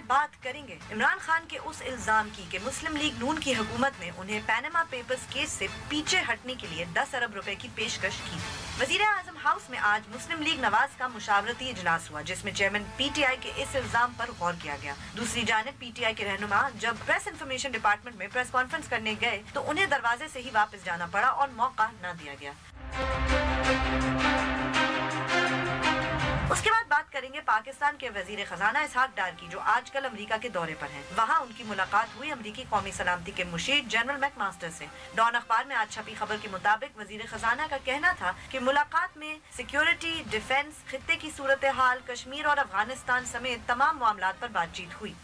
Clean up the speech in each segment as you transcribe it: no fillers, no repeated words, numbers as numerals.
में बात करेंगे इमरान खान के उस इल्जाम की कि मुस्लिम लीग नून की हुकूमत ने उन्हें पैनामा पेपर्स केस से पीछे हटने के लिए 10 अरब रुपए की पेशकश की। वजीर आजम हाउस में आज मुस्लिम लीग नवाज का मुशावरती इजलास हुआ, जिसमें चेयरमैन पीटीआई के इस इल्जाम पर गौर किया गया। दूसरी जानिब पीटीआई के रहनुमा जब प्रेस इंफॉर्मेशन डिपार्टमेंट में प्रेस कॉन्फ्रेंस करने गए तो उन्हें दरवाजे से ही वापस जाना पड़ा और मौका न दिया गया। उसके बाद बात करेंगे पाकिस्तान के वजीर खजाना इसहाक डार की, जो आजकल अमेरिका के दौरे पर हैं। वहां उनकी मुलाकात हुई अमेरिकी कौमी सलामती के मुशीर जनरल मैकमास्टर से। डॉन अखबार में आज छपी खबर के मुताबिक वजीर खजाना का कहना था कि मुलाकात में सिक्योरिटी, डिफेंस, खित्ते की सूरत हाल, कश्मीर और अफगानिस्तान समेत तमाम मामलात पर बातचीत हुई।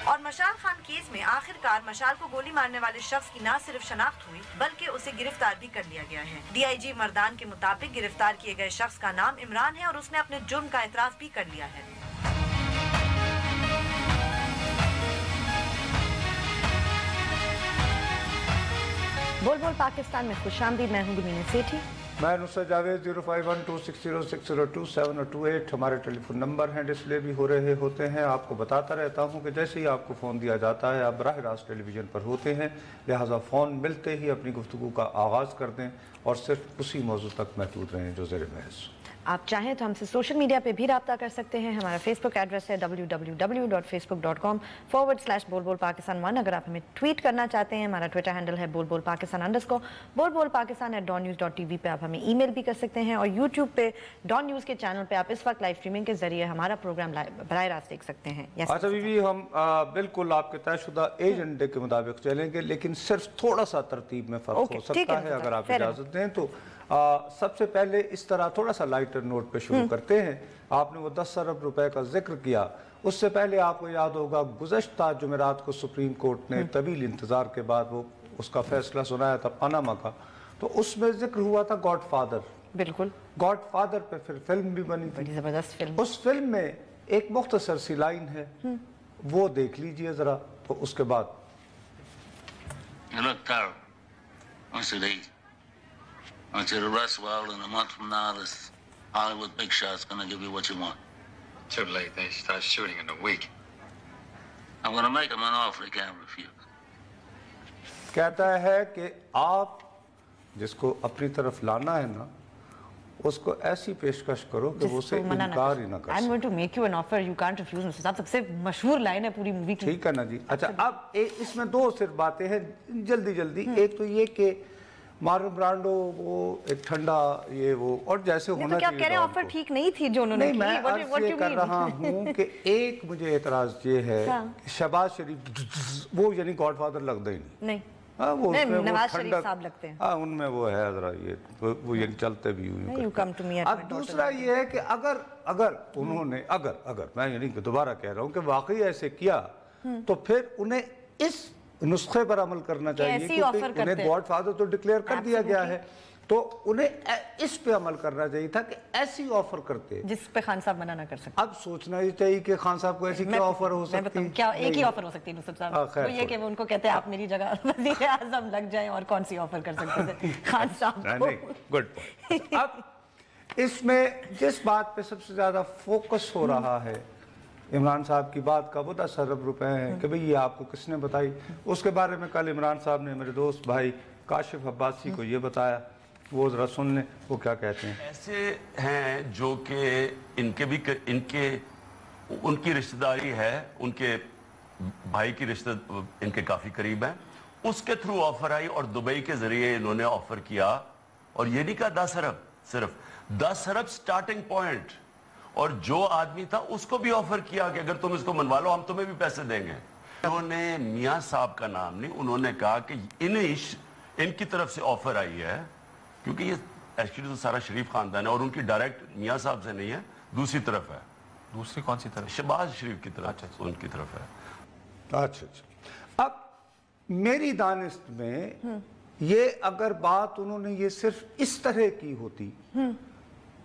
और मशाल खान केस में आखिरकार मशाल को गोली मारने वाले शख्स की न सिर्फ शनाख्त हुई बल्कि उसे गिरफ्तार भी कर लिया गया है। डीआईजी मर्दान के मुताबिक गिरफ्तार किए गए शख्स का नाम इमरान है और उसने अपने जुर्म का एतराफ भी कर लिया है। बोल बोल पाकिस्तान में खुशामदीद, मैं हूं गुमीन सेठी। मैं नुसरत जावेद। 0512606027 और 28 हमारे टेलीफोन नंबर हैं, डिस्प्ले भी हो रहे होते हैं। आपको बताता रहता हूं कि जैसे ही आपको फ़ोन दिया जाता है आप बराह रास्त टेलीविज़न पर होते हैं, लिहाजा फ़ोन मिलते ही अपनी गुफ्तगू का आगाज़ कर दें और सिर्फ उसी मौजू तक महदूद रहें जो ज़ेर बहस। आप चाहें तो हमसे सोशल मीडिया पे भी राब्ता कर सकते हैं। हमारा फेसबुक एड्रेस है www.facebook.com/बोलबोलपाकिस्तान1। अगर आप हमें ट्वीट करना चाहते हैं, हमारा ट्विटर हैंडल है बोलबोलपाकिस्तान_। बोलबोलपाकिस्तान@dawnnews.tv पे आप हमें ईमेल भी कर सकते हैं और यूट्यूब पे डॉन न्यूज़ के चैनल पे आप इस वक्त लाइव स्ट्रीमिंग के जरिए हमारा प्रोग्राम बराह रास्त देख सकते हैं। अच्छा बीबी, हम बिल्कुल आपके तयशुदा एजेंडे के मुताबिक चलेंगे, लेकिन सिर्फ थोड़ा सा तरतीब में फ़र्क हो सकता है, अगर आप इजाज़त दें तो। सबसे पहले इस तरह थोड़ा सा लाइटर नोट पे शुरू करते हैं। आपने वो 10 अरब रुपए का जिक्र किया, उससे पहले आपको याद होगा गुज़श्ता जुमेरात को सुप्रीम कोर्ट ने तवील इंतज़ार के बाद वो उसका फैसला सुनाया था पनामा का, तो उसमें जिक्र हुआ था गॉडफादर। बिल्कुल, गॉडफादर पे फिर फिल्म भी बनी थी, जबरदस्त फिल्म। उस फिल्म में एक मुख्तसर सी लाइन है, वो देख लीजिए जरा, तो उसके बाद I want you to rest well, and a month from now, this Hollywood big shot's gonna give you what you want. Too late. They start shooting in a week. I'm gonna make him an offer he can't refuse. कहता है कि आप जिसको अपनी तरफ लाना है ना, उसको ऐसी पेशकश करो कि वो उसे इनकार ही ना कर सके। I'm going to make you an offer you can't refuse। सबसे मशहूर लाइन है पूरी मूवी की। ठीक है ना जी। अच्छा, अब इसमें दो सिर्फ बातें हैं जल्दी जल्दी। एक तो ये कि मार्लन ब्रांडो वो एक ठंडा ये वो और जैसे होना चाहिए। क्या कह रहे हैं, ऑफर ठीक नहीं थी जो उन्होंने की? मैं अर्ज ये कर रहा हूँ कि एक मुझे एतराज ये है कि शहबाज शरीफ वो यानी गॉडफादर लगता ही नहीं। हाँ, वो नवाज शरीफ साहब लगते हैं। हाँ, उनमें वो है जरा ये वो ये चलते भी हुए। अब दूसरा ये है कि अगर उन्होंने अगर मैं यानी कि दोबारा कह रहा हूँ कि वाकई ऐसे किया तो फिर उन्हें इस नुस्खे पर अमल करना चाहिए, क्योंकि उन्हें गॉडफादर तो डिक्लेयर कर दिया गया है, तो उन्हें इस पे अमल करना चाहिए था कि ऐसी ऑफर करते जिस पे खान साहब मना ना कर सकते। अब सोचना ही चाहिए कि खान साहब को ऐसी क्या ऑफर हो सकती है। क्या एक ही ऑफर हो सकती है नुसरत साहब? वो ये कि वो उनको कहते हैं आप मेरी जगह वज़ीर आज़म लग जाएं, और कौन सी ऑफर कर सकते थे खान साहब को? Good point. अब इसमें जिस बात पे सबसे ज्यादा फोकस हो रहा है इमरान साहब की बात का, वो 10 अरब रुपए हैं कि भाई ये आपको किसने बताई। उसके बारे में कल इमरान साहब ने मेरे दोस्त भाई काशिफ अब्बासी को ये बताया, वो जरा सुन लें वो क्या कहते हैं। ऐसे हैं जो कि उनकी रिश्तेदारी है, उनके भाई की रिश्ते इनके काफ़ी करीब है, उसके थ्रू ऑफर आई और दुबई के ज़रिए इन्होंने ऑफर किया। और ये नहीं कहा 10 अरब, सिर्फ 10 अरब स्टार्टिंग पॉइंट, और जो आदमी था उसको भी ऑफर किया कि अगर तुम इसको मनवा लो हम तुम्हें भी पैसे देंगे। उन्होंने मियां साहब का नाम नहीं, उन्होंने कहा कि इनकी तरफ से ऑफर आई है, क्योंकि ये एक्चुअली तो सारा शरीफ खानदान है और उनकी डायरेक्ट मियां साहब से नहीं है, दूसरी तरफ है। दूसरी कौन सी तरफ? शहबाज शरीफ की तरफ। उनकी तरफ है। अच्छा, अब मेरी दानिश में ये अगर बात उन्होंने ये सिर्फ इस तरह की होती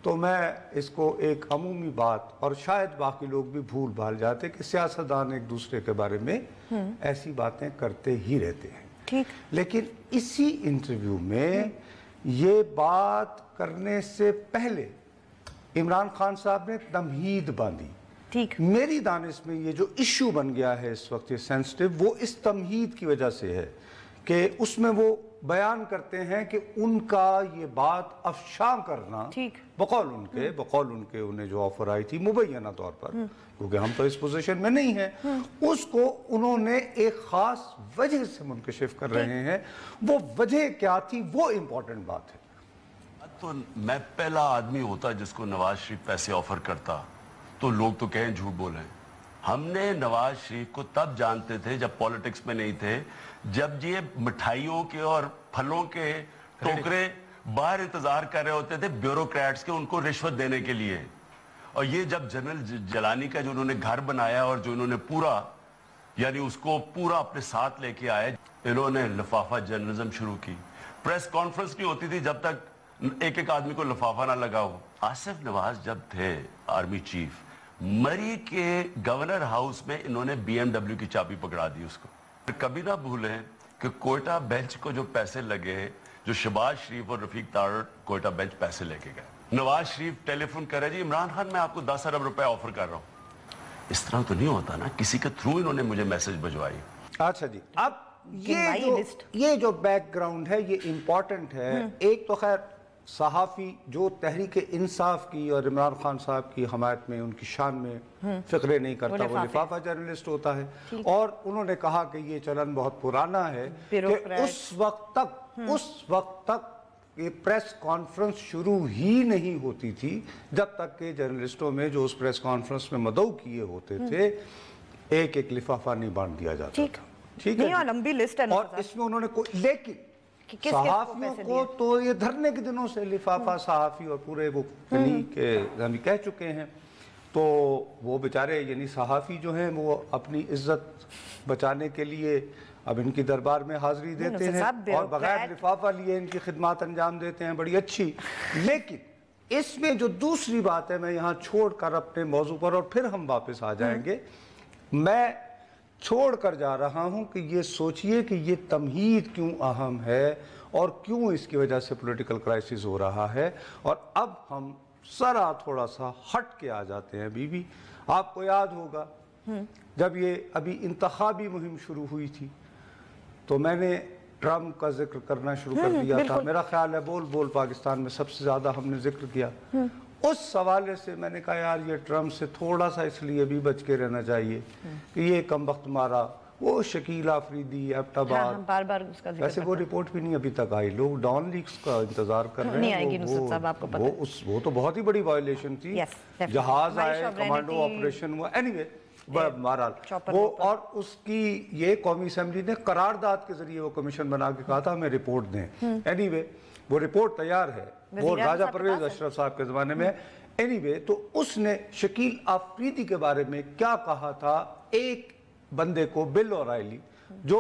तो मैं इसको एक अमूमी बात, और शायद बाकी लोग भी भूल भाल जाते कि सियासतदान एक दूसरे के बारे में ऐसी बातें करते ही रहते हैं। ठीक, लेकिन इसी इंटरव्यू में ये बात करने से पहले عمران خان صاحب نے تمہید باندھی. ٹھیک. میری دانش میں یہ جو ایشو بن گیا ہے اس وقت یہ سینسٹیو، وہ اس تمہید کی وجہ سے ہے کہ اس میں وہ بیان کرتے ہیں کہ ان کا یہ بات افشاں کرنا بقول ان کے انہیں جو آفر آئی تھی مبینہ طور پر، کیونکہ ہم تو اس پوزیشن میں نہیں ہیں، اس کو انہوں نے ایک خاص وجہ سے منکشف کر رہے ہیں. وہ وجہ کیا تھی وہ امپورٹنٹ بات ہے. تو میں پہلا آدمی ہوتا جس کو نواز شریف پیسے آفر کرتا تو لوگ تو کہیں جھوٹ بولیں. ہم نے نواز شریف کو تب جانتے تھے جب پولیٹکس میں نہیں تھے، جب یہ مٹھائیوں کے اور پھلوں کے ٹوکرے باہر انتظار کر رہے ہوتے تھے بیوروکریٹس کے ان کو رشوت دینے کے لیے. اور یہ جب جنرل جیلانی کا جو انہوں نے گھر بنایا اور جو انہوں نے پورا یعنی اس کو پورا اپنے ساتھ لے کے آئے، انہوں نے لفافہ جرنلزم شروع کی. پریس کانفرنس نہیں ہوتی تھی جب تک ایک ایک آدمی کو لفافہ نہ لگا ہو. آصف نواز جب تھے آرمی چیف، مری کے گورنر ہاؤس میں انہوں نے بی ایم ڈبلیو کی چابی پکڑا دی اس کو. کبھی نہ بھولیں کہ کوئٹہ بینچ کو جو پیسے لگے، جو شہباز شریف اور رفیق تارڑ کوئٹہ بینچ پیسے لے کے گئے. نواز شریف ٹیلی فون کر رہے جی عمران خان میں آپ کو 10 ارب روپے آفر کر رہا ہوں. اس طرح تو نہیں ہوتا نا، کسی کے تھرو انہوں نے مجھے میسج بھجوائی. اچھا جی، اب یہ جو بیک گراؤنڈ ہے یہ امپورٹنٹ ہے. ایک تو خیر صحافی جو تحریک انصاف کی اور عمران خان صاحب کی حمایت میں ان کی شان میں فقرے نہیں کرتا، وہ لفافہ جرنلسٹ ہوتا ہے. اور انہوں نے کہا کہ یہ چلن بہت پرانا ہے کہ اس وقت تک یہ پریس کانفرنس شروع ہی نہیں ہوتی تھی جب تک کہ جرنلسٹوں میں جو اس پریس کانفرنس میں مدعو کیے ہوتے تھے ایک ایک لفافہ نہیں بانٹ دیا جاتا. ٹھیک ہے، اور اس میں انہوں نے لیکن صحافیوں کو تو یہ دھرنے کے دنوں سے لفافہ صحافی اور پورے وہ کہہ چکے ہیں. تو وہ بیچارے یعنی صحافی جو ہیں وہ اپنی عزت بچانے کے لیے اب ان کی دربار میں حاضری دیتے ہیں اور بغیر لفافہ لیے ان کی خدمات انجام دیتے ہیں، بڑی اچھی. لیکن اس میں جو دوسری بات ہے، میں یہاں چھوڑ کر اپنے موضوع پر اور پھر ہم واپس آ جائیں گے، میں چھوڑ کر جا رہا ہوں کہ یہ سوچئے کہ یہ تمہید کیوں اہم ہے اور کیوں اس کی وجہ سے پولیٹیکل کرائسس ہو رہا ہے. اور اب ہم ذرا تھوڑا سا ہٹ کے آ جاتے ہیں. بی بی آپ کو یاد ہوگا جب یہ ابھی انتخابی مہم شروع ہوئی تھی تو میں نے ٹرمپ کا ذکر کرنا شروع کر دیا تھا. میرا خیال ہے بول پاکستان میں سب سے زیادہ ہم نے ذکر کیا. اس حوالے سے میں نے کہا یار یہ ٹرمپ سے تھوڑا سا اس لیے بھی بچ کے رہنا چاہیے کہ یہ کم وقت مارا وہ شکیل آفریدی ایبٹ آباد، ویسے وہ رپورٹ بھی نہیں ابھی تک آئی. لوگ ڈان لیکس کا انتظار کر رہے ہیں. وہ تو بہت ہی بڑی وائلیشن تھی. جہاز آئے، کمانڈو آپریشن ہوا. اینی وے بہرحال وہ اور اس کی یہ قومی اسمبلی نے قرارداد کے ذریعے وہ کمیشن بنا کے کہا تھا ہمیں رپورٹ دیں. اینی وے وہ رپورٹ تیار ہے، وہ راجہ پرویز اشرف صاحب کے زمانے میں. اینی وے تو اس نے شکیل آفریدی کے بارے میں کیا کہا تھا، ایک بندے کو بل اورائلی جو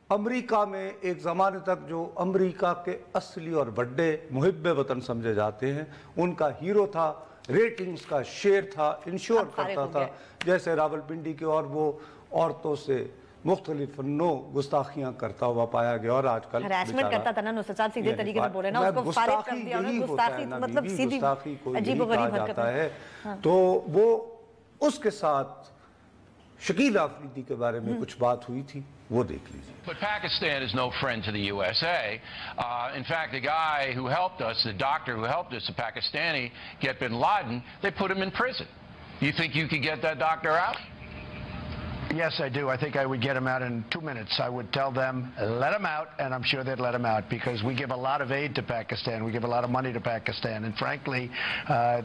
امریکہ میں ایک زمانے تک جو امریکہ کے اصلی اور بڑے محب وطن سمجھے جاتے ہیں، ان کا ہیرو تھا، ریٹنگز کا شیر تھا، انشور کرتا تھا، جیسے راول پنڈی کے، اور وہ عورتوں سے مختلف نو گستاخیاں کرتا ہوا پایا گیا. اور آج کل ہراسمنٹ کرتا تھا نا نصرت صاحب، سیدھے طریقے سے بولے نا، اس کو فارغ کر دیا. گستاخی مطلب سیدھی عجیب و غریب حرکت ہے. تو وہ اس کے ساتھ شکیل آفریدی کے بارے میں کچھ بات ہوئی تھی، وہ دیکھ لیجیے. But Pakistan is no friend to the USA. In fact, the guy who helped us, the doctor who helped us, the Pakistani, get bin Laden, they put him in prison. You think you could get that doctor out? Yes, I do. I think I would get him out in 2 minutes. I would tell them, let him out, and I'm sure they'd let him out because we give a lot of aid to Pakistan. We give a lot of money to Pakistan, and frankly,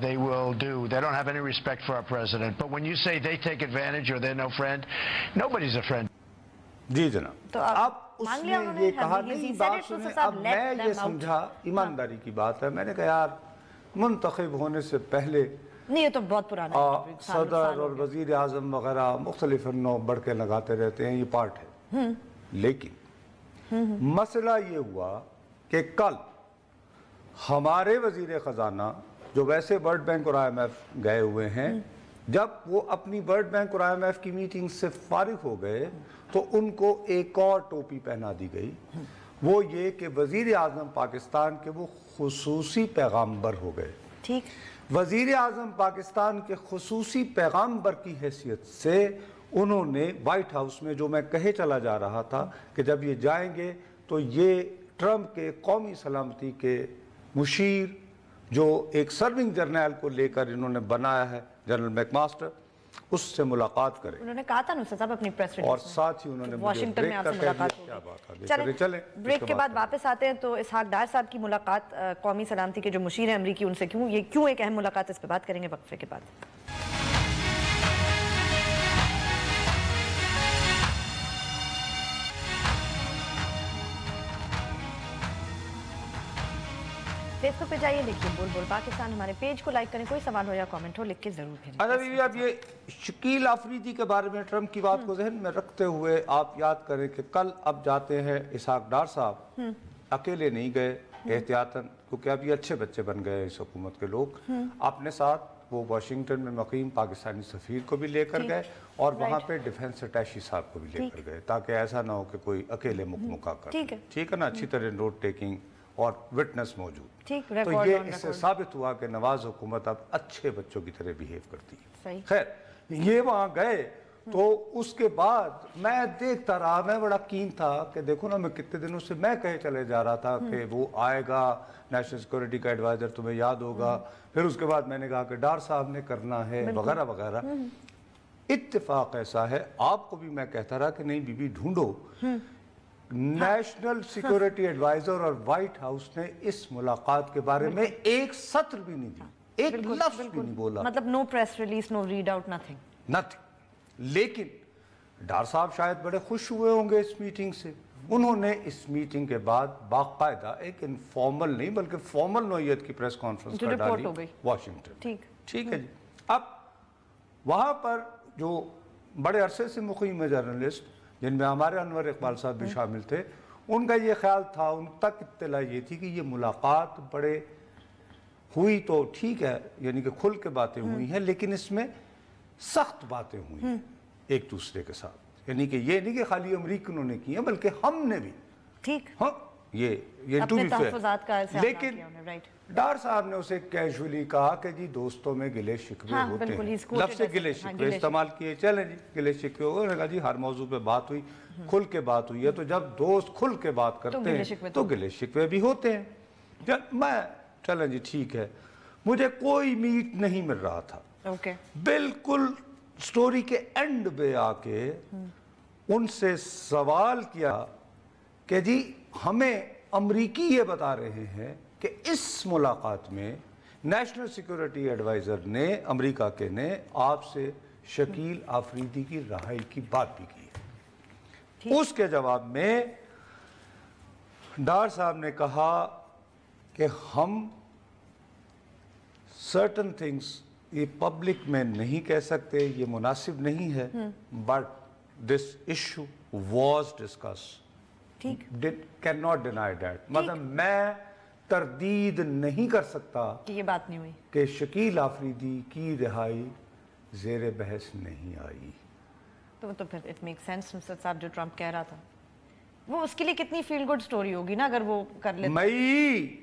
they will do. They don't have any respect for our president. But when you say they take advantage or they're no friend, nobody's a friend. جی جناب، اب اس نے یہ کہا نہیں، بات سنیں. اب میں یہ سمجھا ایمانداری کی بات ہے، میں نے کہا یار منتخب ہونے سے پہلے نہیں، یہ تو بہت پرانا ہے، صدر اور وزیر اعظم وغیرہ مختلف نو بڑھ کے لگاتے رہتے ہیں، یہ پارٹ ہے. لیکن مسئلہ یہ ہوا کہ کل ہمارے وزیر خزانہ جو ویسے ورلڈ بینک اور آئی ایم ایف گئے ہوئے ہیں، جب وہ اپنی ورلڈ بینک اور آئی ایم ایف کی میٹنگ سے فارغ ہو گئے تو ان کو ایک اور ٹوپی پہنا دی گئی. وہ یہ کہ وزیر اعظم پاکستان کے وہ خصوصی پیغامبر ہو گئے. ٹھیک وزیر اعظم پاکستان کے خصوصی پیغامبر کی حیثیت سے انہوں نے وائٹ ہاؤس میں جو میں کہے چلا جا رہا تھا کہ جب یہ جائیں گے تو یہ ٹرمپ کے قومی سلامتی کے مشیر جو ایک سرونگ جرنیل کو لے کر انہوں نے بنایا ہے جنرل میک ماسٹر اس سے ملاقات کریں. انہوں نے کہا تھا نصرت صاحب اپنی پریس ریلیز اور ساتھ ہی انہوں نے واشنگٹن میں آپ سے ملاقات ہوگی. چلیں بریک کے بعد واپس آتے ہیں تو اسحاق ڈار صاحب کی ملاقات قومی سلامتی کے جو مشیر ہیں امریکی ان سے کیوں ایک اہم ملاقات اس پہ بات کریں گے وقفے کے بعد. فیس بک پہ جائیے لکھیے بول بول پاکستان, ہمارے پیج کو لائک کریں, کوئی سوال ہو یا کامنٹ ہو لکھ کے ضرور بھیجیں. اچھا بیوی اب یہ شکیل آفریدی کے بارے میں ٹرمپ کی بات کو ذہن میں رکھتے ہوئے آپ یاد کریں کہ کل اب جاتے ہیں اسحاق ڈار صاحب, اکیلے نہیں گئے احتیاطاً کیونکہ اب یہ اچھے بچے بن گئے اس حکومت کے لوگ, اپنے ساتھ وہ واشنگٹن میں مقیم پاکستانی سفیر کو بھی لے کر گئے اور وہاں پہ ڈیفنس اٹیشی صاحب کو بھی لے کر گئے تاکہ ایسا نہ ہو کہ کوئی اکیلے مکمکا کر. ٹھیک ہے نا, اچھی طرح نوٹ ٹیکنگ اور وٹنس موجود. تو یہ اس سے ثابت ہوا کہ نواز حکومت اب اچھے بچوں کی طرح بیہیو کرتی ہے. خیر یہ وہاں گئے تو اس کے بعد میں دیکھتا رہا, میں بڑا کین تھا کہ دیکھو نا, میں کتنے دنوں سے میں کہے چلے جا رہا تھا کہ وہ آئے گا نیشنل سیکورٹی کا ایڈوائزر, تمہیں یاد ہوگا. پھر اس کے بعد میں نے کہا کہ ڈار صاحب نے کرنا ہے وغیرہ وغیرہ. اتفاق ایسا ہے, آپ کو بھی میں کہتا رہا کہ نہیں بی بی ڈھونڈو. نیشنل سیکورٹی ایڈوائزر اور وائٹ ہاؤس نے اس ملاقات کے بارے میں ایک سطر بھی نہیں دی, ایک لفظ بھی نہیں بولا. مطلب نو پریس ریلیز, نو ریڈ آؤٹ, نتھنگ. لیکن ڈار صاحب شاید بڑے خوش ہوئے ہوں گے اس میٹنگ سے. انہوں نے اس میٹنگ کے بعد باقاعدہ ایک انفارمل نہیں بلکہ فارمل نوعیت کی پریس کانفرنس کر ڈالی واشنگٹن. ٹھیک ہے جی. اب وہاں پر جو بڑے عرصے سے مقیم جرنلسٹ جن میں ہمارے انور اقبال صاحب بھی شامل تھے, ان کا یہ خیال تھا, ان تک اطلاع یہ تھی کہ یہ ملاقات بڑے ہوئی تو ٹھیک ہے, یعنی کہ کھل کے باتیں ہوئی ہیں, لیکن اس میں سخت باتیں ہوئی ہیں ایک دوسرے کے ساتھ. یعنی کہ یہ نہیں کہ خالی امریکنوں نے کی ہیں بلکہ ہم نے بھی. ٹھیک, ہاں یہ ٹو بی فیئر. لیکن ڈار صاحب نے اسے کیجولی کہا کہ جی دوستوں میں گلے شکوے ہوتے ہیں, لفظ گلے شکوے استعمال کیے. چلیں جی گلے شکوے ہو, انہوں نے کہا جی ہر موضوع پہ بات ہوئی, کھل کے بات ہوئی ہے, تو جب دوست کھل کے بات کرتے ہیں تو گلے شکوے بھی ہوتے ہیں. میں چلیں جی ٹھیک ہے, مجھے کوئی میٹ نہیں مل رہا تھا. بالکل سٹوری کے اینڈ پہ آ کے ان سے سوال کیا کہ جی ہمیں امریکی یہ بتا رہے ہیں کہ اس ملاقات میں نیشنل سیکورٹی ایڈوائزر نے امریکہ کے نے آپ سے شکیل آفریدی کی رہائی کی بات بھی کی. اس کے جواب میں ڈار صاحب نے کہا کہ ہم سرٹن تھنگس یہ پبلک میں نہیں کہہ سکتے, یہ مناسب نہیں ہے, but this issue was discuss. Can not deny that. مطلب میں تردید نہیں کر سکتا کہ یہ بات نہیں ہوئی کہ شکیل آفریدی کی رہائی زیر بحث نہیں آئی. تو پھر اٹ میک سینس نصرت صاحب جو ٹرمپ کہہ رہا تھا, وہ اس کے لیے کتنی فیل گڈ سٹوری ہوگی نا اگر وہ کر لیتے. مئی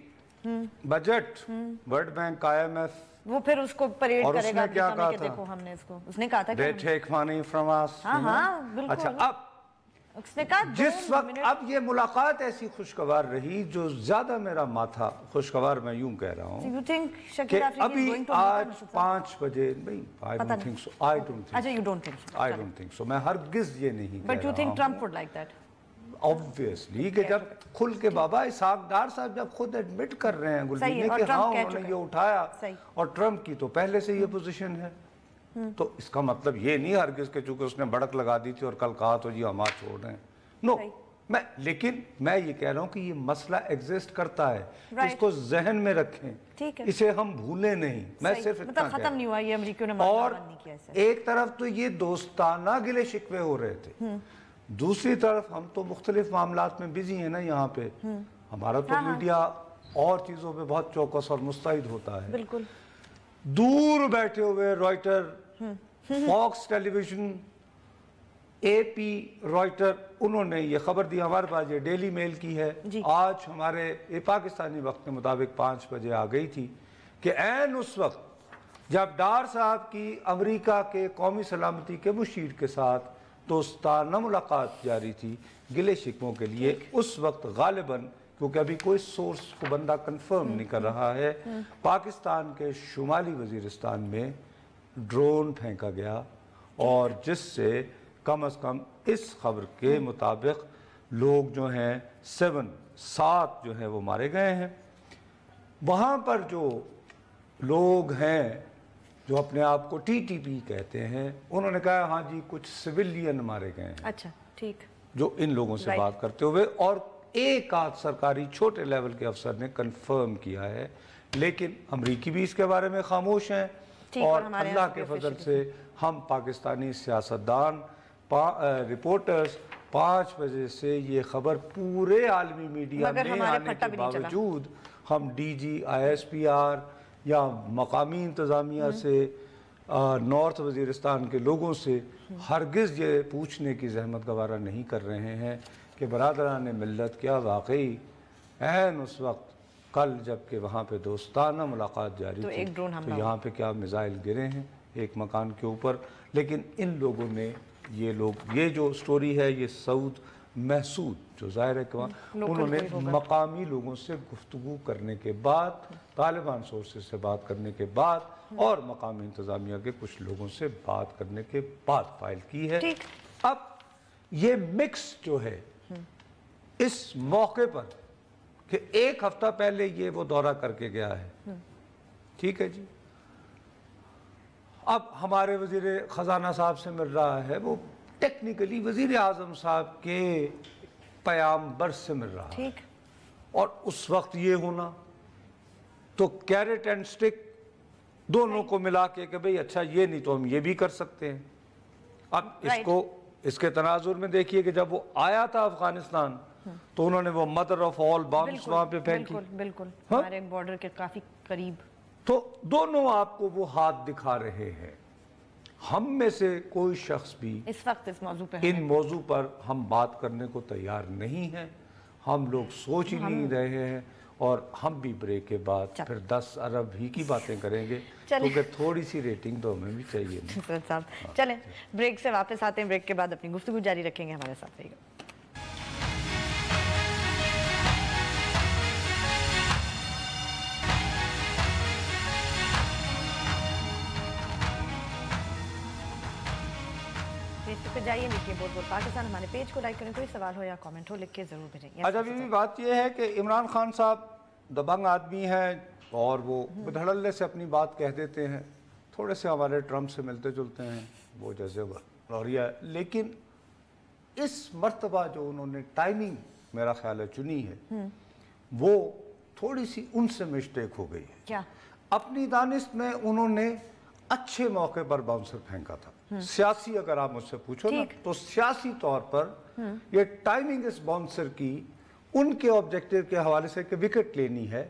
بجٹ ورلڈ بینک IMF, وہ پھر اس کو پریڈ کرے گا. کیا کہا تھا, دیکھو ہم نے اس کو, اس نے کہا تھا they take money from us. ہاں بالکل. اچھا اب جس وقت اب یہ ملاقات ایسی خوشگوار رہی جو زیادہ میرا ماتھا خوشگوار, میں یوں کہہ رہا ہوں کہ ابھی آج 5 بجے نہیں, I don't think so. اچھا you don't think so. I don't think so. میں ہرگز یہ نہیں کہہ رہا ہوں. But you think Trump would like that? obviously کہ جب کھل کے بابا اسحاق ڈار صاحب جب خود ایڈمٹ کر رہے ہیں گلبین نے کہ ہاں انہوں نے یہ اٹھایا, اور ٹرمپ کی تو پہلے سے یہ پوزیشن ہے, تو اس کا مطلب یہ نہیں ہرگز کہ چونکہ اس نے بڑک لگا دی تھی اور کل کہا تو جی ہم آج چھوڑ رہے ہیں. نو, لیکن میں یہ کہہ رہا ہوں کہ یہ مسئلہ ایگزسٹ کرتا ہے, اس کو ذہن میں رکھیں, اسے ہم بھولیں نہیں. میں صرف اتنا ختم نہیں ہوا یہ امریکیوں نے. اور ایک طرف تو یہ دوستانہ گلے شکوے ہو رہے تھے, دوسری طرف ہم تو مختلف معاملات میں بزی ہیں نا یہاں پہ. ہمارا تو میڈیا اور چیزوں پہ بہت چوکس اور مستعد ہوتا ہے. بالکل دور بیٹھے ہوئے رائٹر, فاکس ٹیلی ویژن, AP رائٹر, انہوں نے یہ خبر دی. ہمارے پاس یہ ڈیلی میل کی ہے, آج ہمارے پاکستانی وقت کے مطابق 5 بجے آ گئی تھی कि ऐन उस वक्त जब डार साहब की अमेरिका के कौमी सलामती के मुशीर के साथ दोस्ताना मुलाकात जारी थी गिले शिकवों के लिए, उस वक्त गालिबन, क्योंकि अभी कोई सोर्स को बंदा कंफर्म नहीं कर रहा है, पाकिस्तान के शुमाली वजीरिस्तान में ड्रोन फेंका गया और जिससे कम से कम इस खबर के मुताबिक लोग जो हैं 7 जो है वो मारे गए हैं। वहाँ पर जो लोग हैं जो अपने आप को TTP कहते हैं, उन्होंने कहा हाँ जी कुछ सिविलियन मारे गए हैं। अच्छा, ठीक। जो इन लोगों से बात करते हुए, और एक आध सरकारी छोटे लेवल के अफसर ने कंफर्म किया है, लेकिन अमरीकी भी इसके बारे में खामोश हैं। और अल्लाह के फजल से हम पाकिस्तानी सियासतदान रिपोर्टर्स 5 बजे से ये खबर पूरे आलमी मीडिया में आने के बावजूद हम DG ISPR या मकामी इंतज़ामिया से नॉर्थ वज़ीरिस्तान के लोगों से हरगिज़ ये पूछने की जहमत गवारा नहीं कर रहे हैं कि बरादरान मिल्लत क्या वाकई ऐन उस वक्त कल जबकि वहाँ पे दोस्ताना मुलाकात जारी थी तो यहाँ पे क्या मिसाइल गिरे हैं एक मकान के ऊपर। लेकिन इन लोगों ने ये जो स्टोरी है ये सऊद महसूद जो ज़ाहिर है कि उन्होंने मकामी लोगों से गुफ्तगू करने के बाद, तालिबान सोर्सेस से बात करने के बाद और मकामी इंतज़ामिया के कुछ लोगों से बात करने के बाद फाइल की है। अब ये मिक्स जो है इस मौके पर कि एक हफ्ता पहले ये वो दौरा करके गया है, ठीक है जी, अब हमारे वजीर खजाना साहब से मिल रहा है, वो टेक्निकली वजीर आजम साहब के पयामबर से मिल रहा है, और उस वक्त ये होना तो कैरेट एंड स्टिक दोनों को मिला के कि भाई अच्छा ये नहीं तो हम ये भी कर सकते हैं। अब इसके तनाजुर में देखिए कि जब वो आया था अफगानिस्तान तो उन्होंने वो मदर ऑफ ऑल बॉम्ब्स वहां पे फेंकी, बिल्कुल हमारे बॉर्डर के काफी करीब, तो दोनों आपको वो हाथ दिखा रहे हैं। हम में से कोई शख्स भी इस वक्त इन मौजू पर हम बात करने को तैयार नहीं है, हम लोग सोच ही नहीं रहे हैं, और हम भी ब्रेक के बाद फिर 10 अरब ही की बातें करेंगे क्योंकि थोड़ी सी रेटिंग तो हमें भी चाहिए साहब। चलें ब्रेक से वापस आते हैं, ब्रेक के बाद अपनी गुफ्तगू जारी रखेंगे, हमारे साथ रहिएगा। जाइए, लिखिए बहुत बहुत पाकिस्तान, हमारे पेज को लाइक करें, कोई सवाल हो या कमेंट हो लिख के जरूर भेजें। अच्छा अभी बात यह है कि इमरान खान साहब दबंग आदमी हैं और वो धड़ल्ले से अपनी बात कह देते हैं, थोड़े से हमारे ट्रम्प से मिलते जुलते हैं वो जैसे लौरिया, लेकिन इस मर्तबा जो उन्होंने टाइमिंग मेरा ख्याल है चुनी है वो थोड़ी सी उनसे मिस्टेक हो गई है। क्या? अपनी दानिश में उन्होंने अच्छे मौके पर बाउंसर फेंका था। सियासी अगर आप मुझसे पूछो ना तो सियासी तौर पर ये टाइमिंग इस बाउंसर की उनके ऑब्जेक्टिव के हवाले से कि विकेट लेनी है,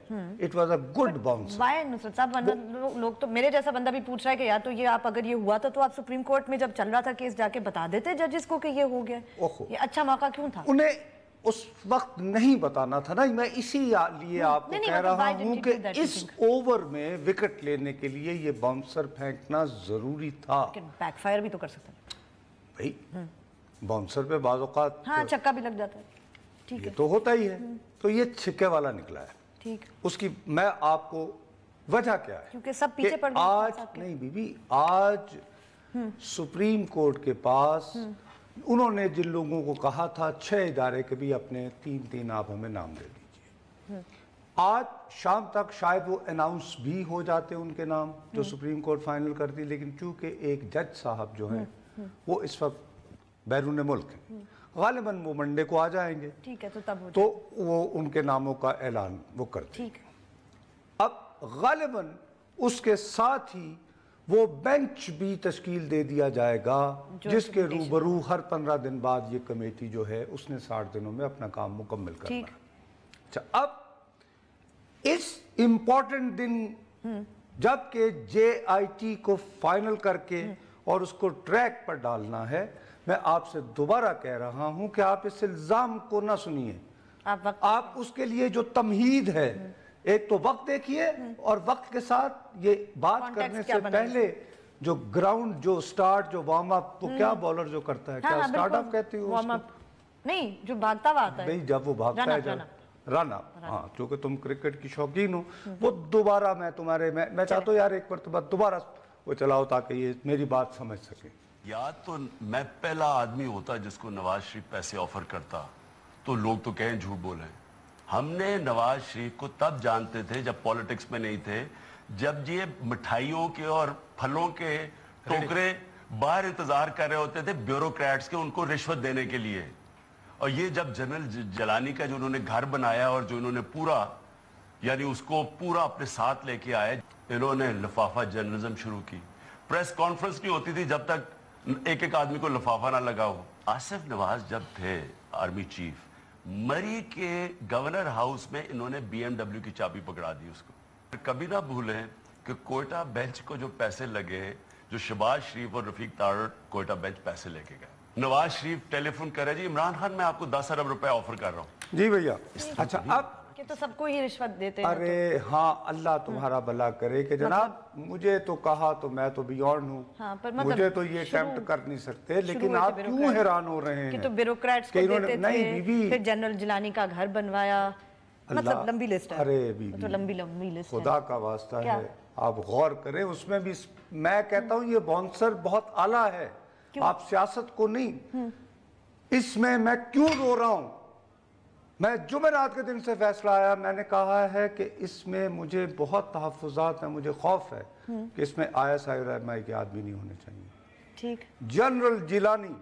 it was a good bouncer. Why Nusrat साहब, लोग तो मेरे जैसा बंदा भी पूछ रहा है कि यार तो ये आप अगर ये हुआ था तो आप सुप्रीम कोर्ट में जब चल रहा था केस जाके बता देते जजेस को कि ये हो गया, ये अच्छा मौका क्यों था? उन्हें उस वक्त नहीं बताना था ना। मैं इसी लिए आपको कह रहा हूँ कि इस ओवर में विकेट लेने के लिए ये बाउंसर फेंकना जरूरी था। बैकफायर भी तो कर सकता भाई, बाउंसर पे बाज़ औक़ात हाँ छक्का भी लग जाता है, ठीक है, तो होता ही है, तो ये छिक्के वाला निकला है, ठीक। उसकी मैं आपको वजह क्या है, क्योंकि सब पीछे पड़ गए आज नहीं बीबी, आज सुप्रीम कोर्ट के पास उन्होंने जिन लोगों को कहा था 6 इदारे के भी अपने 3-3 आप हमें नाम दे दीजिए, आज शाम तक शायद वो अनाउंस भी हो जाते उनके नाम जो सुप्रीम कोर्ट फाइनल कर दी, लेकिन चूंकि एक जज साहब जो हैं वो इस वक्त बैरून मुल्क हैं, गालिबन वो मंडे को आ जाएंगे, ठीक है, तो तब तो वो उनके नामों का ऐलान वो करते, ठीक। अब गालिबन उसके साथ ही वो बेंच भी तश्कील दे दिया जाएगा जिसके रूबरू हर 15 दिन बाद ये कमेटी जो है उसने 60 दिनों में अपना काम मुकम्मल करना है। अच्छा, अब इस इम्पोर्टेंट दिन जबकि JIT को फाइनल करके और उसको ट्रैक पर डालना है, मैं आपसे दोबारा कह रहा हूं कि आप इस इल्जाम को ना सुनिए, आप उसके लिए जो तमहीद है एक तो वक्त देखिए और वक्त के साथ ये बात करने से पहले जो ग्राउंड जो स्टार्ट जो वार्म अप वो क्या बॉलर जो करता है, क्या स्टार्ट अप कहती हो वार्म अप नहीं, जो भागता हुआ आता है नहीं, जब वो भागता है रन अप, हाँ, क्योंकि तुम क्रिकेट की शौकीन हो, वो दोबारा मैं तुम्हारे मैं चाहता हूँ यार एक बार दोबारा वो चलाओ ताकि ये मेरी बात समझ सके। या तो मैं पहला आदमी होता जिसको नवाज शरीफ पैसे ऑफर करता तो लोग तो कहें झूठ बोले। हमने नवाज शरीफ को तब जानते थे जब पॉलिटिक्स में नहीं थे, जब ये मिठाइयों के और फलों के टोकरे बाहर इंतजार कर रहे होते थे ब्यूरोक्रेट्स के उनको रिश्वत देने के लिए। और ये जब जनरल जलानी का जो उन्होंने घर बनाया और जो इन्होंने पूरा यानी उसको पूरा अपने साथ लेके आए, इन्होंने लिफाफा जर्नलिज्म शुरू की। प्रेस कॉन्फ्रेंस नहीं होती थी जब तक एक एक आदमी को लिफाफा ना लगा हो। आसिफ नवाज जब थे आर्मी चीफ, मरी के गवर्नर हाउस में इन्होंने BMW की चाबी पकड़ा दी उसको। कभी ना भूलें कि कोयटा बेंच को जो पैसे लगे, जो शहबाज शरीफ और रफीक तारड़ कोयटा बेंच पैसे लेके गए। नवाज शरीफ टेलीफोन करे, जी इमरान खान मैं आपको 10 अरब रुपए ऑफर कर रहा हूँ। जी भैया, अच्छा अब कि तो सबको ही रिश्वत देते हैं। अरे हाँ, अल्लाह तुम्हारा भला करे कि जनाब मुझे तो कहा तो मैं तो बियॉन्ड हूँ, मुझे तो ये अटेम्प्ट कर नहीं सकते, लेकिन आप क्यों हैरान हो रहे हैं कि तो ब्यूरोक्रेट्स को देते थे, फिर जनरल जिलानी का घर बनवाया, मतलब लंबी लिस्ट है। अरे बीबी, तो लंबी लिस्ट है। खुदा का वास्ता है आप गौर करें उसमें भी। मैं कहता हूँ ये बाउंसर बहुत आला है, आप सियासत को नहीं। इसमें मैं क्यों रो रहा हूँ, मैं जुमेरात के दिन से फैसला आया, मैंने कहा है कि इसमें मुझे बहुत तहफ़्फ़ुज़ात है, मुझे खौफ है कि इसमें ISI और MI के आदमी नहीं होने चाहिए। ठीक। जनरल जिलानी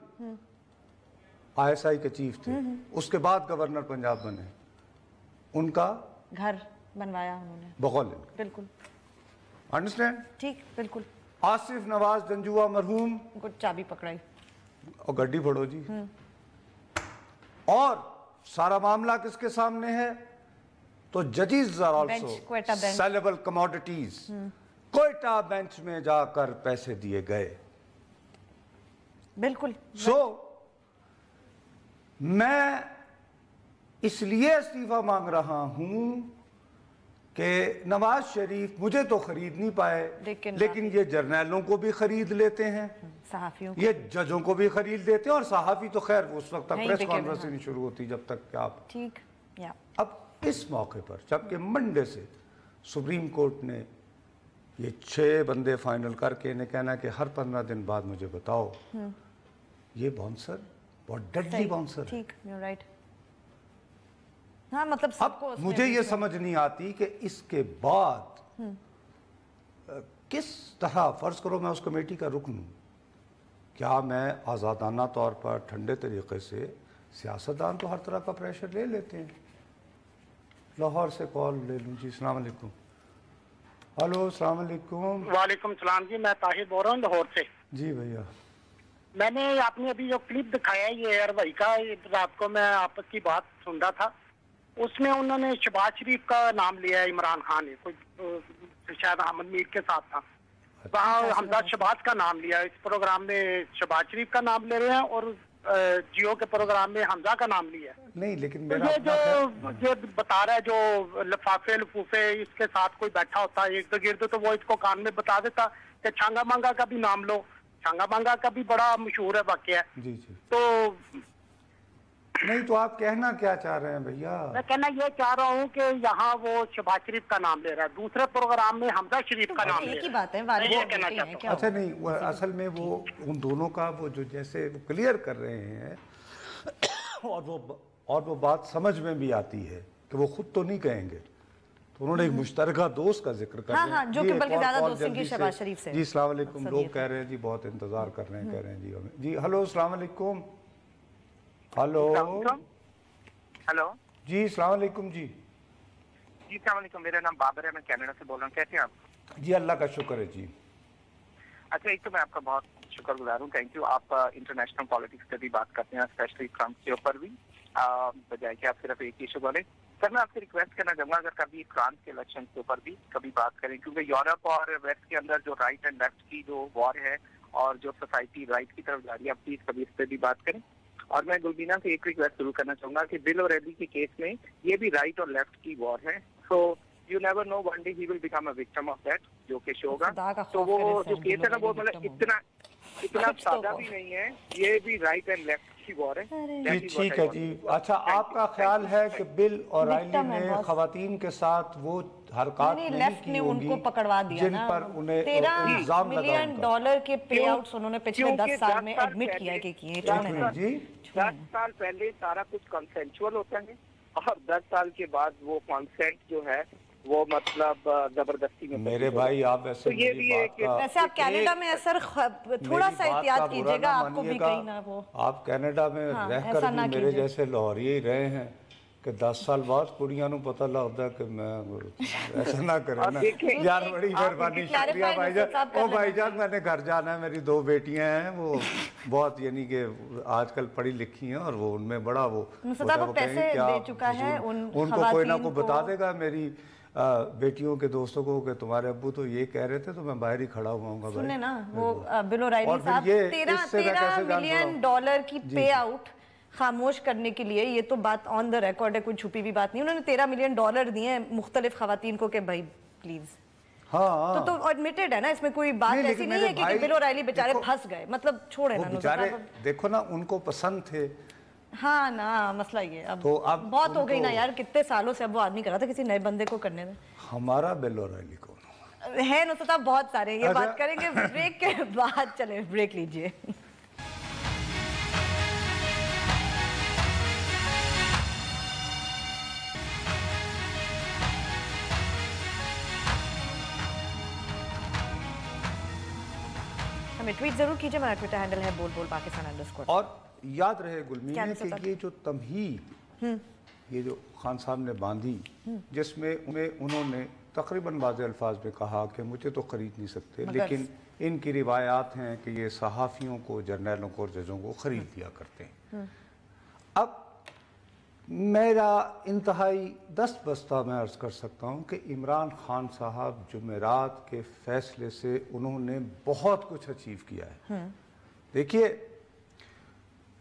ISI के चीफ थे, उसके बाद गवर्नर पंजाब बने, उनका घर बनवाया उन्होंने बगौल। बिल्कुल अंडरस्टैंड, ठीक, बिल्कुल। आसिफ नवाज जंजुआ मरहूम को चाबी पकड़ाई और गड्डी फोड़ो जी। और सारा मामला किसके सामने है, तो जजेस are also sellable commodities. Quetta bench में जाकर पैसे दिए गए। बिल्कुल। मैं इसलिए इस्तीफा मांग रहा हूं कि नवाज शरीफ मुझे तो खरीद नहीं पाए, लेकिन ये जर्नैलों को भी खरीद लेते हैं, सहाफियों ये जजों को भी खरीद लेते हैं, और सहाफी तो खैर उस वक्त तक प्रेस कॉन्फ्रेंस नहीं शुरू होती जब तक कि आप ठीक। अब इस मौके पर जबकि मंडे से सुप्रीम कोर्ट ने ये 6 बंदे फाइनल करके इन्हें कहना कि हर 15 दिन बाद मुझे बताओ, ये बाउंसर बहुत डेडली बाउंसर है। ठीक, यू राइट। हाँ, मतलब अब मुझे ये समझ नहीं आती कि इसके बाद किस तरह, फर्ज करो मैं उस कमेटी का रुकन हूं, क्या मैं आज़ादाना तौर पर ठंडे तरीके से, सियासतदान तो हर तरह का प्रेशर ले लेते हैं, लाहौर से कॉल ले लूँ जी। अस्सलाम वालेकुम। हेलो, अस्सलाम वालेकुम। वालेकुम सलाम जी, मैं ताहिर बोल रहा हूँ लाहौर से। जी भैया, मैंने आपने अभी जो क्लिप दिखाया ये एयर भाई का, रात को मैं आपस की बात सुन रहा था, उसमें उन्होंने शहबाज शरीफ का नाम लिया है, इमरान खान ने, कोई शायद अहमद मीर के साथ था, वहाँ हमजा शहबाज का नाम लिया। इस प्रोग्राम में शहबाज शरीफ का नाम ले रहे हैं और जियो के प्रोग्राम में हमजा का नाम लिया है। नहीं, लेकिन तो ये जो बता रहा है, जो लिफाफे लफूफे इसके साथ कोई बैठा होता है एक गिर्द, तो वो इसको कान में बता देता कि छांगा मांगा का भी नाम लो, छांगा मांगा का भी बड़ा मशहूर है वाकया है। जी जी। तो नहीं, तो आप कहना क्या चाह रहे हैं भैया? मैं कहना ये चाह रहा हूँ कि यहाँ वो शहबाज शरीफ का नाम ले रहा है, दूसरे प्रोग्राम में हमजा शरीफ का नाम ले रहा है। बात है, ये कहना चाहता हूँ। अच्छा, नहीं, वो असल में वो उन दोनों का वो जो जैसे वो क्लियर कर रहे हैं और वो बात समझ में भी आती है कि वो खुद तो नहीं कहेंगे, तो उन्होंने एक मुश्तरका दोस्त का जिक्र कर हाँ, जो कि बल्कि ज्यादा दोस्ती की शहबाज शरीफ से। जी अस्सलाम वालेकुम। लोग कह रहे हैं जी बहुत इंतजार कर रहे हैं, कह रहे हैं जी। हेलो, अस्सलाम वालेकुम। हेलो हेलो जी, अस्सलाम वालेकुम जी। जी अस्सलाम वालेकुम, मेरा नाम बाबर है, मैं कनाडा से बोल रहा हूँ। कैसे हैं आप? जी अल्लाह का शुक्र है जी। अच्छा, एक तो मैं आपका बहुत शुक्रगुजार हूँ, थैंक यू। आप इंटरनेशनल पॉलिटिक्स पे भी बात करते हैं, स्पेशली ट्रम्प के ऊपर भी, बजाय कि आप सिर्फ एक इशू बोले। सर, मैं आपसे रिक्वेस्ट करना चाहूँगा अगर कभी फ्रांस के इलेक्शन के ऊपर भी कभी बात करें, क्योंकि यूरोप और वेस्ट के अंदर जो राइट एंड लेफ्ट की जो वॉर है और जो सोसाइटी राइट की तरफ जा रही है, आप प्लीज कभी इस पर भी बात करें। और मैं गुलबीना से एक रिक्वेस्ट शुरू करना चाहूंगा कि बिल और रैली के केस में ये भी राइट और लेफ्ट की वॉर है, तो you never know one day he will become a victim of that, जो केस होगा। तो वो जो केस है ना वो मतलब इतना सादा भी नहीं है, ये भी राइट एंड लेफ्ट की वॉर है। ठीक है जी। अच्छा, आपका ख्याल है कि बिल और राइली ने खवातीन के साथ वो हरकत नहीं की होगी जिन पर उन्हें इल्जाम लगा? $1 मिलियन के पे आउट्स उन्होंने पिछले 10 साल में एडमिट किया कि किए। 10 साल पहले सारा कुछ कंसेंचुअल होता है और 10 साल के बाद वो कॉन्सेंट जो है वो मतलब जबरदस्ती में। मेरे भाई आप वैसे तो ये भी है कि वैसे आप कनाडा में असर थोड़ा सा एहतियात कीजिएगा, आपको भी कहीं ना वो। आप कनाडा में रहकर भी मेरे जैसे लाहौरी ही रहे हैं कि 10 साल बाद कुड़ियां नूं पता लगता है कि मैं ऐसा ना करें ना यार। बड़ी मेहरबानी, शुक्रिया भाईजान। ओ भाईजान मैंने घर जाना है, मेरी 2 बेटियां हैं, वो बहुत यानी कि आजकल पढ़ी लिखी हैं और वो उनमें बड़ा वो पैसे दे चुका है उनको कोई ना कोई बता देगा मेरी बेटियों के दोस्तों को कि तुम्हारे अब्बू तो ये कह रहे थे, तो मैं बाहर ही खड़ा हुआ हूँ। सुने ना वो बिल ओ'राइली साहब 13 मिलियन डॉलर की पे आउट खामोश करने के लिए, ये तो बात ऑन द रिकॉर्ड है, कोई छुपी भी बात नहीं। उन्होंने $13 मिलियन दिए मुख्तलिफ खवातीन को कि भाई प्लीज। हाँ तो एडमिटेड है ना, इसमें कोई बात ऐसी नहीं है कि बिल ओ'राइली बेचारे फंस गए, मतलब छोड़े ना बेचारे। देखो ना उनको पसंद थे। हाँ ना, मसला ये अब तो अब बहुत हो गई ना यार, कितने सालों से अब वो आदमी कर रहा था किसी नए बंदे को करने में। हमारा बिल ओ'राइली कौन है? नुसरत साहब बहुत सारे, ये बात करेंगे ब्रेक के बाद। चले ब्रेक लीजिए। हमें ट्वीट जरूर कीजिए, हमारा ट्विटर हैंडल है बोल_पाकिस्तान_। और याद रहे गुलमीने कि ये जो तमहीद ये जो खान साहब ने बांधी, जिसमें उन्होंने तकरीबन वाज़े अल्फाज में कहा कि मुझे तो खरीद नहीं सकते, लेकिन इनकी रिवायात हैं कि ये सहाफ़ियों को, जर्नलों को और जजों को खरीद लिया करते हैं। अब मेरा इंतहाई दस्तबस्ता मैं अर्ज़ कर सकता हूँ कि इमरान खान साहब जुमेरात के फैसले से उन्होंने बहुत कुछ अचीव किया है। देखिए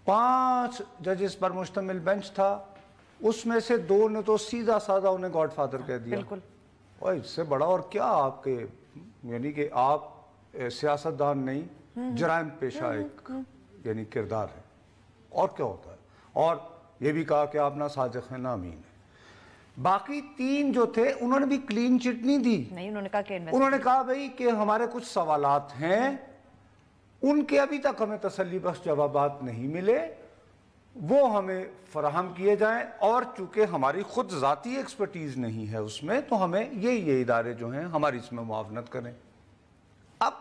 5 जजेस पर मुश्तमिल बेंच था, उसमें से 2 ने तो सीधा साधा उन्हें गॉडफादर कह दिया। और इससे बड़ा और क्या आपके, यानी कि आप सियासतदान नहीं, जराइम पेशा एक यानी किरदार है, और क्या होता है। और ये भी कहा कि आप ना सादिक हैं ना अमीन है। बाकी 3 जो थे उन्होंने भी क्लीन चिट नहीं दी। नहीं, उन्होंने कहा भाई कि हमारे कुछ सवालात हैं, उनके अभी तक हमें तसल्ली बख्श जवाबात नहीं मिले, वो हमें फराहम किए जाएं, और चूंकि हमारी खुद ज़ाती एक्सपर्टीज़ नहीं है उसमें, तो हमें ये इदारे जो हैं हमारी इसमें मुआवनत करें। अब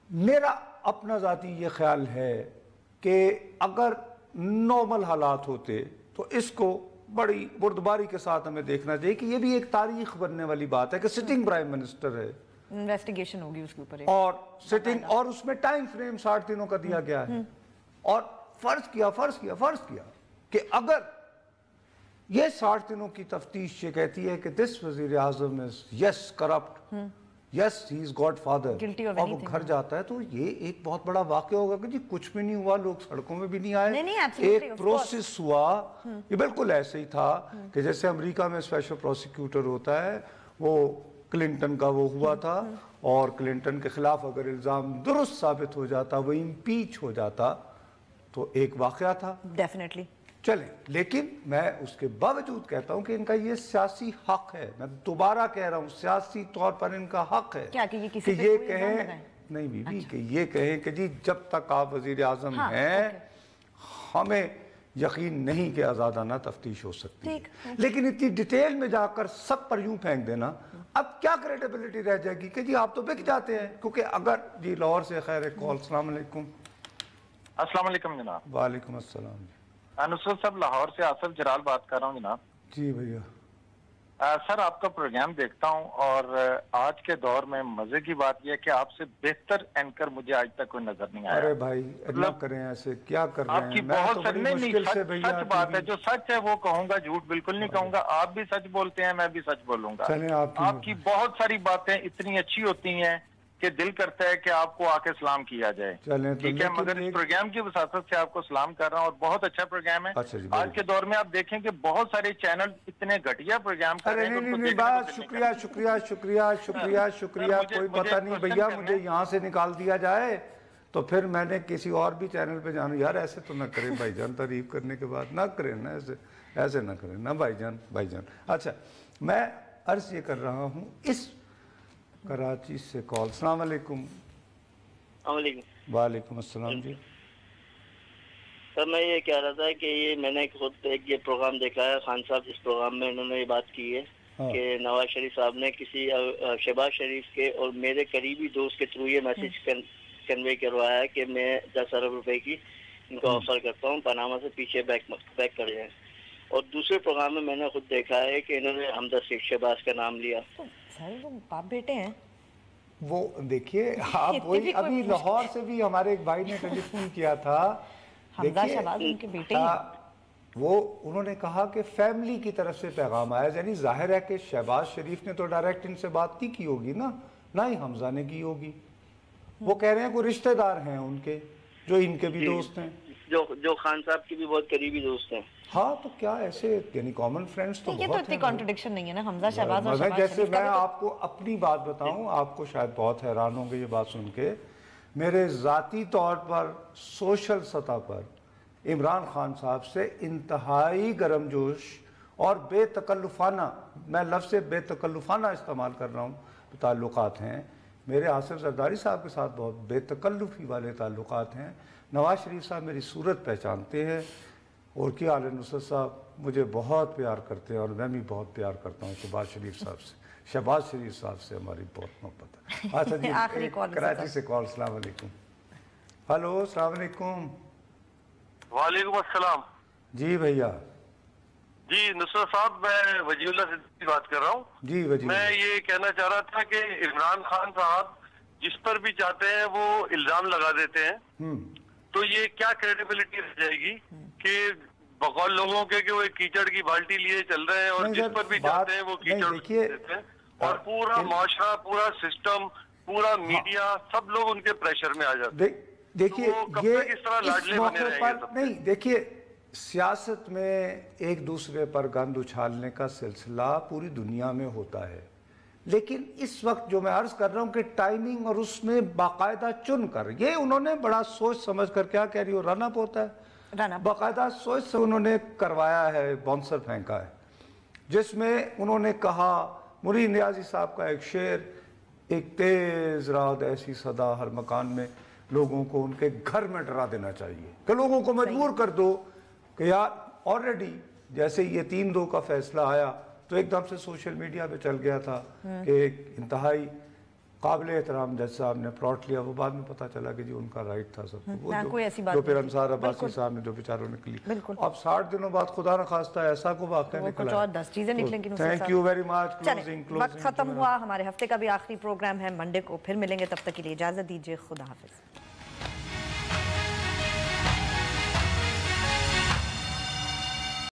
मेरा अपना ज़ाती ये ख्याल है कि अगर नॉर्मल हालात होते तो इसको बड़ी बुर्दबारी के साथ हमें देखना चाहिए कि ये भी एक तारीख बनने वाली बात है कि सिटिंग प्राइम मिनिस्टर है, इन्वेस्टिगेशन होगी उसके ऊपर, और सिटिंग, और उसमें टाइम फ्रेम 60 दिनों का दिया गया है। और फर्ज किया कि अगर ये 60 दिनों की तफ्तीश ये कहती है कि दिस वजीर आजम is yes corrupt, yes he is godfather, और वो घर जाता है, तो ये एक बहुत बड़ा वाकया होगा कि जी कुछ भी नहीं हुआ, लोग सड़कों में भी नहीं आए, एक प्रोसेस हुआ। ये बिल्कुल ऐसे ही था कि जैसे अमेरिका में स्पेशल प्रोसिक्यूटर होता है, वो क्लिंटन का वो हुआ था, और क्लिंटन के खिलाफ अगर इल्जाम दुरुस्त साबित हो जाता, वो इम्पीच हो जाता, तो एक वाकया था डेफिनेटली। चले, लेकिन मैं उसके बावजूद कहता हूं कि इनका ये सियासी हक है, मैं दोबारा कह रहा हूं, सियासी तौर पर इनका हक है क्या कि ये कहें, नहीं बीबी, कि ये कहें कि जी जब तक आप वजीर आजम हैं हमें यकीन नहीं कि आजादाना तफ्तीश हो सकती है। लेकिन इतनी डिटेल में जाकर सब पर यूं फेंक देना, अब क्या क्रेडिबिलिटी रह जाएगी कि जी आप तो बिक जाते हैं। क्योंकि अगर जी लाहौर से खैर कॉल, अस्सलाम वालेकुम। अस्सलाम वालेकुम जनाब। वालेकुम अस्सलाम। नुसरत साहब, लाहौर से आसिफ जलाल बात कर रहा हूँ जनाब। जी भैया। सर आपका प्रोग्राम देखता हूँ, और आज के दौर में मजे की बात यह है कि आपसे बेहतर एंकर मुझे आज तक कोई नजर नहीं आया। अरे भाई ना करें ऐसे, क्या कर रहे हैं? आपकी बहुत सच बात है, जो सच है वो कहूंगा, झूठ बिल्कुल नहीं कहूंगा। आप भी सच बोलते हैं, मैं भी सच बोलूंगा। आपकी बहुत सारी बातें इतनी अच्छी होती हैं کہ دل کرتا ہے کہ آپ کو آ کے سلام کیا جائے. ٹھیک ہے, مگر اس پروگرام کی وساطت سے آپ کو سلام کر رہا ہوں, اور بہت اچھا پروگرام ہے. آج کے دور میں آپ دیکھیں کہ بہت سارے چینل اتنے گھٹیا پروگرام کر رہے ہیں. شکریہ شکریہ شکریہ شکریہ شکریہ, کوئی پتہ نہیں بھیا, مجھے یہاں سے نکال دیا جائے تو پھر میں نے کسی اور بھی چینل پہ جانا. یار ایسے تو نہ کریں بھائی جان, تعریف کرنے کے بعد نہ کریں نا, ایسے نہ کریں نا بھائی جان. اچھا, میں عرض یہ کر رہا ہوں اس کراچی سے کال. السلام علیکم. وعلیکم السلام. جی سر, میں یہ کہہ رہا تھا کہ یہ میں نے خود ایک یہ پروگرام دیکھا ہے, خان صاحب اس پروگرام میں انہوں نے یہ بات کی ہے کہ نواز شریف صاحب نے کسی شہباز شریف کے اور میرے قریبی دوست کے تھرو یہ میسج کنوے کروایا ہے کہ میں 10 ارب روپے کی ان کو آفر کرتا ہوں, پاناما سے پیچھے بیک کر جائیں. اور دوسرے پروگرام میں نے خود دیکھا ہے کہ انہوں نے حمزہ شیخ شہباز کا نام لیا. باپ بیٹے ہیں وہ. دیکھیے آپ وہی ابھی لاہور سے بھی ہمارے ایک بھائی نے ٹیلی فون کیا تھا, حمزہ شہباز ان کے بیٹے ہیں. وہ انہوں نے کہا کہ فیملی کی طرف سے پیغام آیا, یعنی ظاہر ہے کہ شہباز شریف نے تو ڈائریکٹ ان سے بات کی ہوگی نا, نہ ہی حمزہ نے کی ہوگی. وہ کہہ رہے ہیں کوئی رشتہ دار ہیں ان کے جو ان کے بھی دوست ہیں, جو خان صاحب کے بھی بہت قریبی دوست ہیں. ہاں تو کیا ایسے یعنی کامن فرینڈز تو بہت ہیں. یہ تو اتنی کانٹرڈکشن نہیں ہے نا حمزہ شہباز اور شہباز شریف. جیسے میں آپ کو اپنی بات بتاؤں, آپ کو شاید بہت حیران ہوں گے یہ بات سن کے, میرے ذاتی طور پر سوشل سطح پر عمران خان صاحب سے انتہائی گرم جوش اور بے تکلفانہ, میں لفظ بے تکلفانہ استعمال کر رہا ہوں, تعلقات ہیں. میرے آصف زرداری صاحب کے ساتھ بہت بے تکلفی والے تعلقات ہیں. نواز شریف صاحب میری صورت پہچانتے ہیں, اور کیا علی نصرت صاحب مجھے بہت پیار کرتے ہیں, اور میں بھی بہت پیار کرتا ہوں شہباز شریف صاحب سے. شہباز شریف صاحب سے ہماری بہت محبت ہے. اچھا جی, کراچی سے کال. السلام علیکم. ہلو, السلام علیکم. وعلیکم السلام. جی بھیا. جی نصرت صاحب, میں وجی اللہ سے بات کر رہا ہوں. جی وجی. میں یہ کہنا چاہ رہا تھا کہ عمران خان صاحب جس پر بھی چاہتے ہیں وہ الزام لگا دیتے ہیں, تو یہ کیا کریڈیبلٹی رہ جائے گی کہ بقول لوگوں کے کہ وہ کیچڑ کی بالٹی لیے چل رہے ہیں, اور جس پر بھی چاہتے ہیں وہ کیچڑ دیتے ہیں, اور پورا معاشرہ, پورا سسٹم, پورا میڈیا, سب لوگ ان کے پریشر میں آ جاتے ہیں. دیکھیے یہ اس موقع پر نہیں, دیکھیے سیاست میں ایک دوسرے پر گند اچھالنے کا سلسلہ پوری دنیا میں ہوتا ہے, لیکن اس وقت جو میں عرض کر رہا ہوں کہ ٹائمنگ اور اس میں باقاعدہ چن کر, یہ انہوں نے بڑا سوچ سمجھ کر, کیا کہہ رہی ہو, رن اپ ہوتا ہے, باقاعدہ سوچ سے انہوں نے کروایا ہے, باؤنسر پھینکا ہے, جس میں انہوں نے کہا, مرید نیازی صاحب کا ایک شعر, ایک تیز رات ایسی صدا ہر مکان میں, لوگوں کو ان کے گھر میں ڈرا دینا چاہیے, کہ لوگوں کو مجبور کر دو کہ یار آلریڈی جیسے یہ 3-2 کا فیصلہ آیا تو ایک دم سے سوشل میڈیا پہ چل گیا تھا کہ ایک انتہائی قابل احترام جج صاحب نے پلاٹ لیا, وہ بعد میں پتہ چلا کہ جی ان کا رائٹ تھا سب کو, جو پھر انصار عباسی صاحب نے جو بیچاروں نے کلی. اب 60 دنوں بعد خدا نہ خواستہ ایسا کو واقعہ نکلا. Thank you very much. وقت ختم ہوا, ہمارے ہفتے کا بھی آخری پروگرام ہے, منڈے کو پھر ملیں گے, تب تک کے لیے اجازت دیجیے, خدا حافظ.